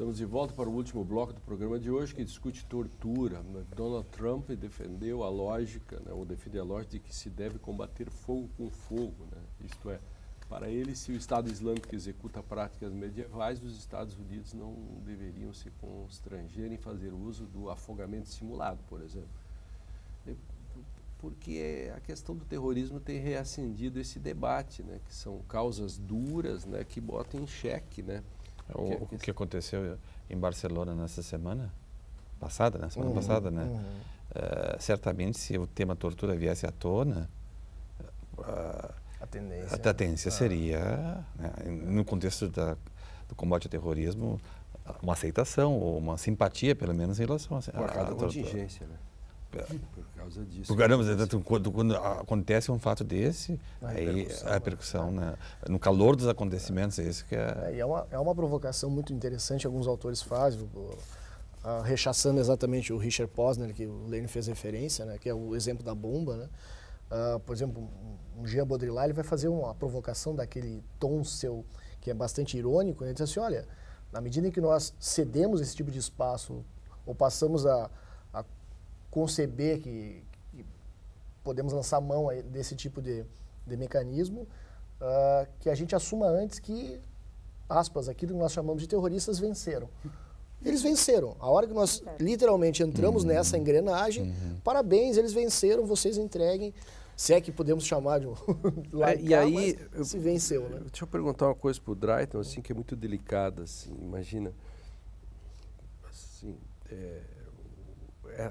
Estamos de volta para o último bloco do programa de hoje, que discute tortura. Donald Trump defendeu a lógica, ou defende a lógica de que se deve combater fogo com fogo. Isto é, para ele, se o Estado Islâmico executa práticas medievais, os Estados Unidos não deveriam se constranger em fazer uso do afogamento simulado, por exemplo. Porque a questão do terrorismo tem reacendido esse debate, que são causas duras, que botam em xeque, O que aconteceu em Barcelona nessa semana passada, certamente se o tema tortura viesse à tona, a tendência seria, no contexto do combate ao terrorismo, uma aceitação ou uma simpatia, pelo menos, em relação a cada contingência, por causa disso. Quando acontece um fato desse, aí a repercussão, no calor dos acontecimentos, é isso que é... É uma provocação muito interessante, alguns autores fazem, rechaçando exatamente o Richard Posner, que o Lênin fez referência, que é o exemplo da bomba, por exemplo, um Jean Baudrillard, ele vai fazer uma provocação daquele tom seu, que é bastante irônico, ele diz assim, olha, na medida em que nós cedemos esse tipo de espaço, ou passamos a conceber que podemos lançar mão desse tipo de mecanismo, que a gente assuma antes que, aspas, aquilo que nós chamamos de terroristas venceram. Eles venceram. A hora que nós literalmente entramos nessa engrenagem, parabéns, eles venceram, vocês entreguem, se é que podemos chamar de um e aí, se venceu, Deixa eu perguntar uma coisa para o Drayton, assim, que é muito delicada, assim, imagina, assim,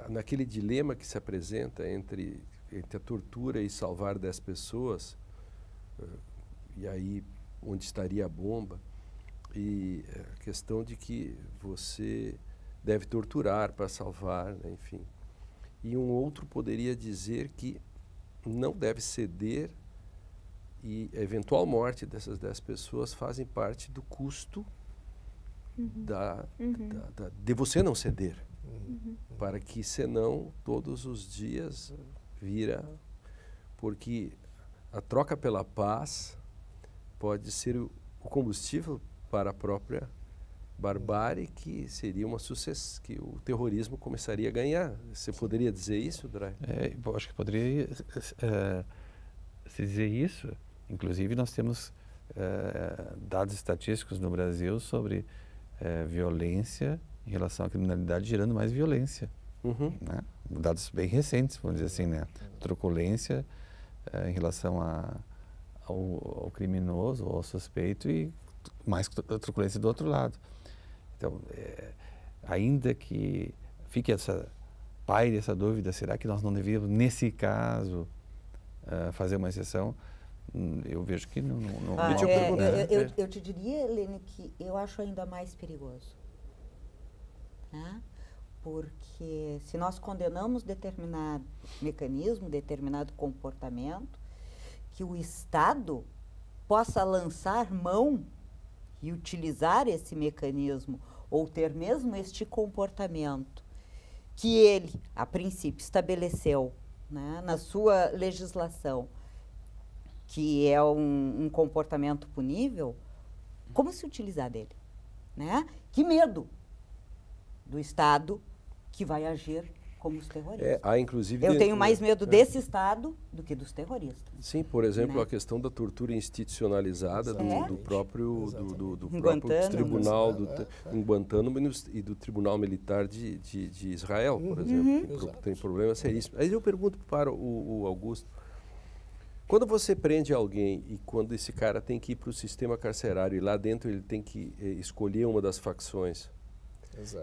naquele dilema que se apresenta entre a tortura e salvar 10 pessoas, e aí onde estaria a bomba, e a questão de que você deve torturar para salvar, enfim. E um outro poderia dizer que não deve ceder e a eventual morte dessas 10 pessoas fazem parte do custo de você não ceder. Para que, senão, todos os dias vira... Porque a troca pela paz pode ser o combustível para a própria barbárie, que seria uma sucesso, que o terrorismo começaria a ganhar. Você poderia dizer isso, Dray? Eu acho que poderia se dizer isso. Inclusive, nós temos dados estatísticos no Brasil sobre violência em relação à criminalidade, gerando mais violência. Dados bem recentes, vamos dizer assim, truculência em relação ao criminoso ou ao suspeito e mais truculência do outro lado. Então, ainda que fique paire essa dúvida, será que nós não devíamos, nesse caso, fazer uma exceção? Eu vejo que não... Eu te diria, Helene, que eu acho ainda mais perigoso. Porque se nós condenamos determinado mecanismo, determinado comportamento, que o Estado possa lançar mão e utilizar esse mecanismo, ou ter mesmo este comportamento que ele, a princípio, estabeleceu na sua legislação, que é um comportamento punível, como se utilizar dele? Que medo do Estado que vai agir como os terroristas. Inclusive, eu tenho mais medo desse Estado do que dos terroristas. Sim, por exemplo, a questão da tortura institucionalizada do próprio tribunal em Guantánamo e do Tribunal Militar de Israel, por exemplo, que tem problemas seríssimos. Aí eu pergunto para o Augusto, quando você prende alguém e quando esse cara tem que ir para o sistema carcerário e lá dentro ele tem que escolher uma das facções,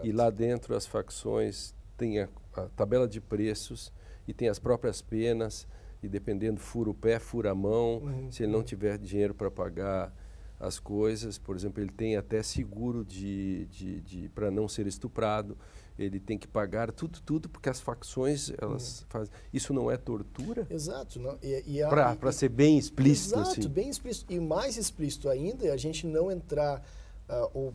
e lá dentro as facções têm a tabela de preços e tem as próprias penas, e dependendo, fura o pé, fura a mão, se ele não tiver dinheiro para pagar as coisas, por exemplo, ele tem até seguro para não ser estuprado, ele tem que pagar tudo, porque as facções, elas fazem... Isso não é tortura? Exato. Para ser bem explícito. Exato, assim. Bem explícito. E mais explícito ainda, a gente não entrar ou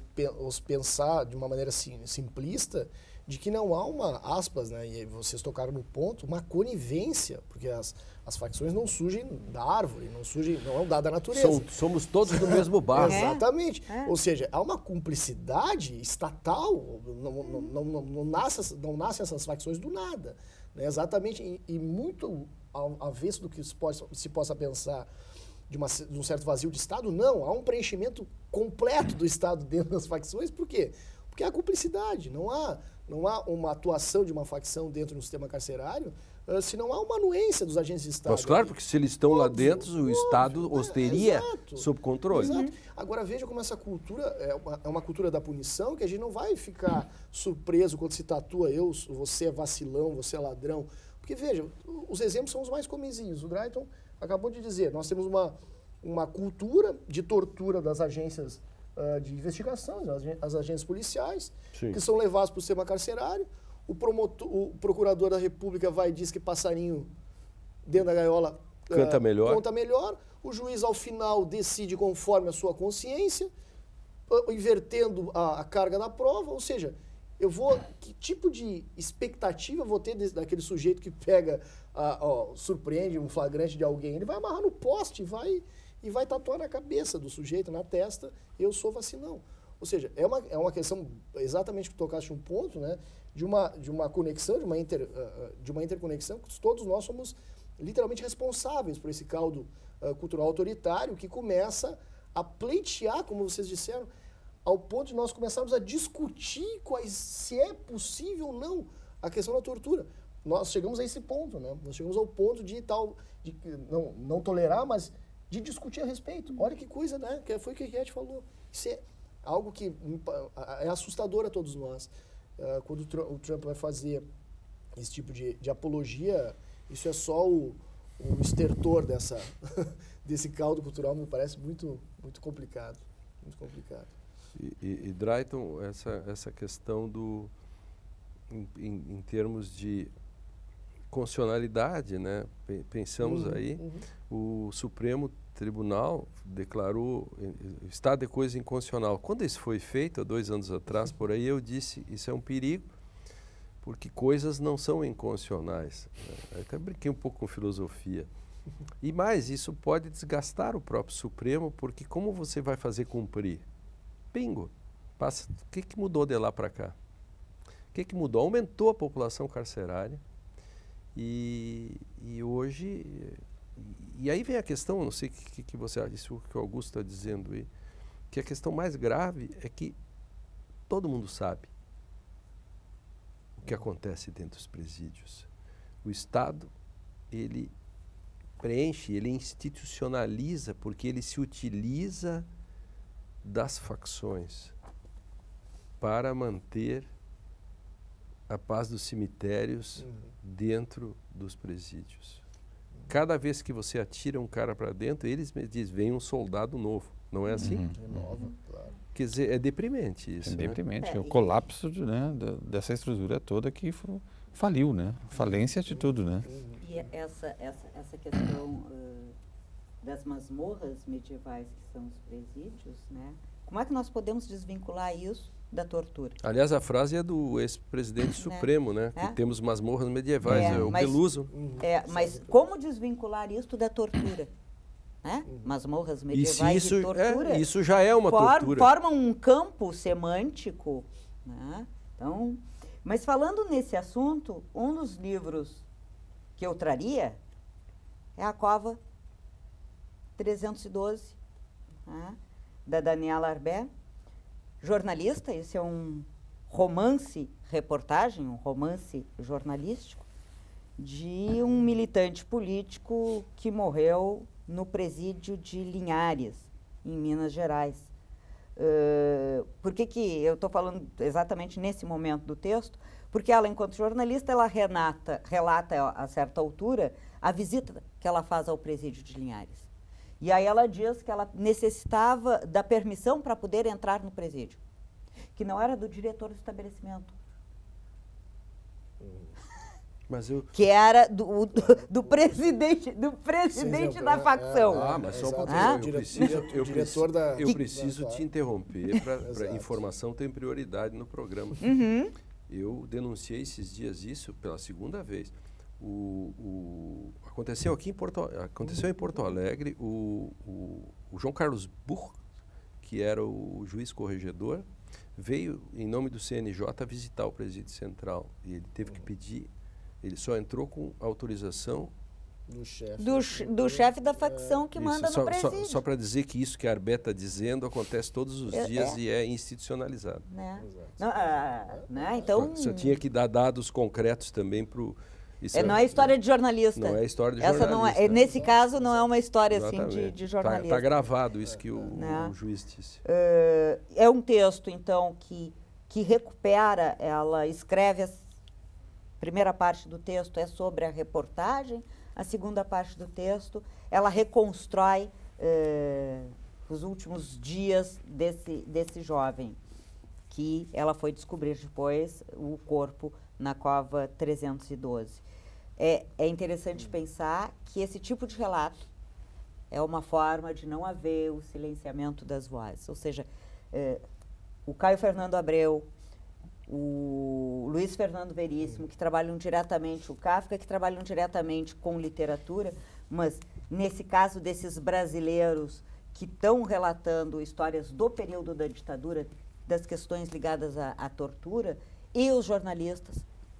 pensar de uma maneira simplista, de que não há uma, aspas, né, e vocês tocaram no ponto, uma conivência, porque as facções não surgem da árvore, não é um dado da natureza. Somos todos do mesmo barco. Exatamente. Ou seja, há uma cumplicidade estatal, não nascem essas facções do nada. Né? Exatamente, e muito ao avesso do que se possa pensar de um certo vazio de Estado, não, há um preenchimento completo do Estado dentro das facções. Por quê? Porque há cumplicidade, não há uma atuação de uma facção dentro do sistema carcerário se não há uma anuência dos agentes de Estado. Mas claro, porque se eles estão lá dentro, o Estado os teria sob controle. Exato. Agora veja como essa cultura é uma cultura da punição, que a gente não vai ficar surpreso quando se tatua você é vacilão, você é ladrão. Porque veja, os exemplos são os mais comezinhos. O Drayton acabou de dizer, nós temos uma cultura de tortura das agências de investigação, as agências policiais, Sim. que são levados para o sistema carcerário. O procurador da República vai e diz que passarinho dentro da gaiola canta melhor. O juiz, ao final, decide conforme a sua consciência, invertendo a carga da prova. Ou seja, que tipo de expectativa eu vou ter daquele sujeito que pega, surpreende um flagrante de alguém? Ele vai amarrar no poste e vai tatuar na cabeça do sujeito, na testa, eu sou vacilão. Ou seja, é uma questão, exatamente que tocaste um ponto, né, de uma conexão, de uma interconexão, que todos nós somos literalmente responsáveis por esse caldo cultural autoritário que começa a pleitear, como vocês disseram, ao ponto de nós começarmos a discutir se é possível ou não a questão da tortura. Nós chegamos a esse ponto, né? Nós chegamos ao ponto de não tolerar, mas de discutir a respeito. Olha que coisa, né? Que foi o que a Henriette falou. Isso é algo que é assustador a todos nós. Quando o Trump vai fazer esse tipo de apologia, isso é só o estertor desse caldo cultural, me parece muito, muito complicado. Muito complicado. E Drayton, essa questão em termos de constitucionalidade, né? Pensamos aí, o Supremo Tribunal declarou estado de coisa inconstitucional. Quando isso foi feito, há 2 anos atrás, por aí, eu disse, isso é um perigo, porque coisas não são inconstitucionais. Eu até brinquei um pouco com filosofia. E mais, isso pode desgastar o próprio Supremo, porque como você vai fazer cumprir? Bingo. O que mudou de lá para cá? O que mudou? Aumentou a população carcerária e hoje... E aí vem a questão, não sei o que você acha, isso que o Augusto está dizendo aí, que a questão mais grave é que todo mundo sabe o que acontece dentro dos presídios. O Estado, ele preenche, ele institucionaliza, porque ele se utiliza das facções para manter a paz dos cemitérios dentro dos presídios. Cada vez que você atira um cara para dentro, eles me dizem, vem um soldado novo. Não é assim? Claro. Quer dizer, é deprimente isso. É deprimente. O colapso dessa estrutura toda que faliu, né? Falência de tudo, né? E essa questão das masmorras medievais, que são os presídios, né? Como é que nós podemos desvincular isso da tortura? Aliás, a frase é do ex-presidente Supremo, né? Que temos masmorras medievais, o Peluso. Mas como desvincular isso da tortura? Né? Masmorras medievais e tortura. Isso já é uma tortura. Formam um campo semântico. Né? Então, mas falando nesse assunto, um dos livros que eu traria é A Cova 312, né? Da Daniela Arbé, jornalista. Esse é um romance-reportagem, um romance jornalístico de um militante político que morreu no presídio de Linhares, em Minas Gerais. Por que eu estou falando exatamente nesse momento do texto? Porque ela, enquanto jornalista, ela relata a certa altura a visita que ela faz ao presídio de Linhares. E aí ela diz que ela necessitava da permissão para poder entrar no presídio, que não era do diretor do estabelecimento. Que era do presidente da facção. Mas só um pouquinho. Eu preciso te interromper, para informação tem prioridade no programa. Eu denunciei esses dias isso pela segunda vez. Aconteceu em Porto Alegre, o João Carlos Burr, que era o juiz corregedor, veio em nome do CNJ visitar o Presídio Central e ele teve que pedir, ele só entrou com autorização do chefe da facção que manda no presídio. Só para dizer que isso que a Arbé está dizendo acontece todos os dias e é institucionalizado. Né? Não, então... Só tinha que dar dados concretos também para o... não é história de jornalista. Não é história de jornalista. Não é, nesse caso, não é uma história assim, de jornalista. Está gravado isso que o juiz disse. É um texto, então, que recupera, ela escreve, a primeira parte do texto é sobre a reportagem, a segunda parte do texto, ela reconstrói os últimos dias desse jovem, que ela foi descobrir depois o corpo na cova 312. É interessante pensar que esse tipo de relato é uma forma de não haver o silenciamento das vozes. Ou seja, o Caio Fernando Abreu, o Luiz Fernando Veríssimo, que trabalham diretamente, o Kafka, que trabalham diretamente com literatura, mas nesse caso desses brasileiros que estão relatando histórias do período da ditadura, das questões ligadas à tortura, e os jornalistas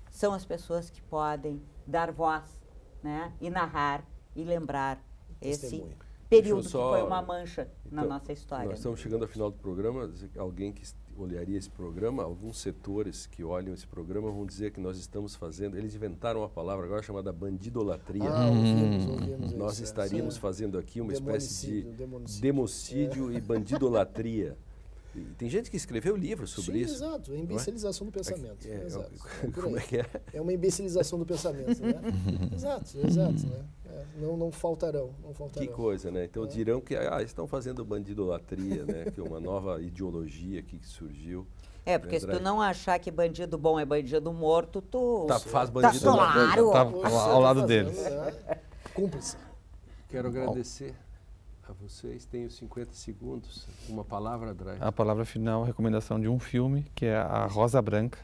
são as pessoas que podem dar voz, né, e narrar e lembrar esse período que foi uma mancha na nossa história. Nós estamos chegando ao final do programa. Alguém que olharia esse programa, alguns setores que olham esse programa vão dizer que nós estamos fazendo, eles inventaram uma palavra agora chamada bandidolatria. Ouvimos nós estaríamos fazendo aqui uma espécie de democídio e bandidolatria. E tem gente que escreveu livros sobre isso. Exato, é a imbecilização do pensamento. Como é que é? É uma imbecilização do pensamento, né? Exato, né? Não faltarão. Que coisa, né? Então dirão que estão fazendo bandidolatria, né? Que é uma nova ideologia aqui que surgiu. Porque se tu não achar que bandido bom é bandido morto, tu... faz bandidolatria. Claro! Ao lado deles. Cúmplice. Quero agradecer a vocês. Tenho 50 segundos. Uma palavra, Drey. A palavra final, recomendação de um filme, que é A Rosa Branca,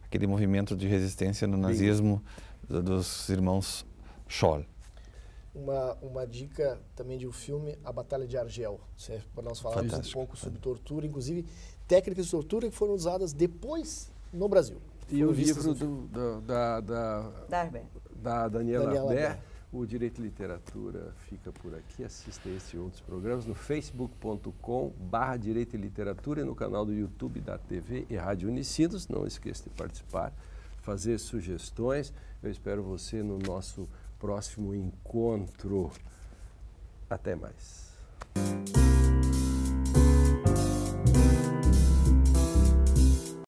aquele movimento de resistência no nazismo dos irmãos Scholl. Uma dica também de um filme, A Batalha de Argel, para nós falarmos um pouco sobre tortura, inclusive técnicas de tortura que foram usadas depois no Brasil. E o livro da Daniela Arbé, o Direito e Literatura, fica por aqui. Assista a esse e outros programas no facebook.com/Direito e Literatura e no canal do YouTube da TV e Rádio Unicinos. Não esqueça de participar, fazer sugestões. Eu espero você no nosso próximo encontro. Até mais.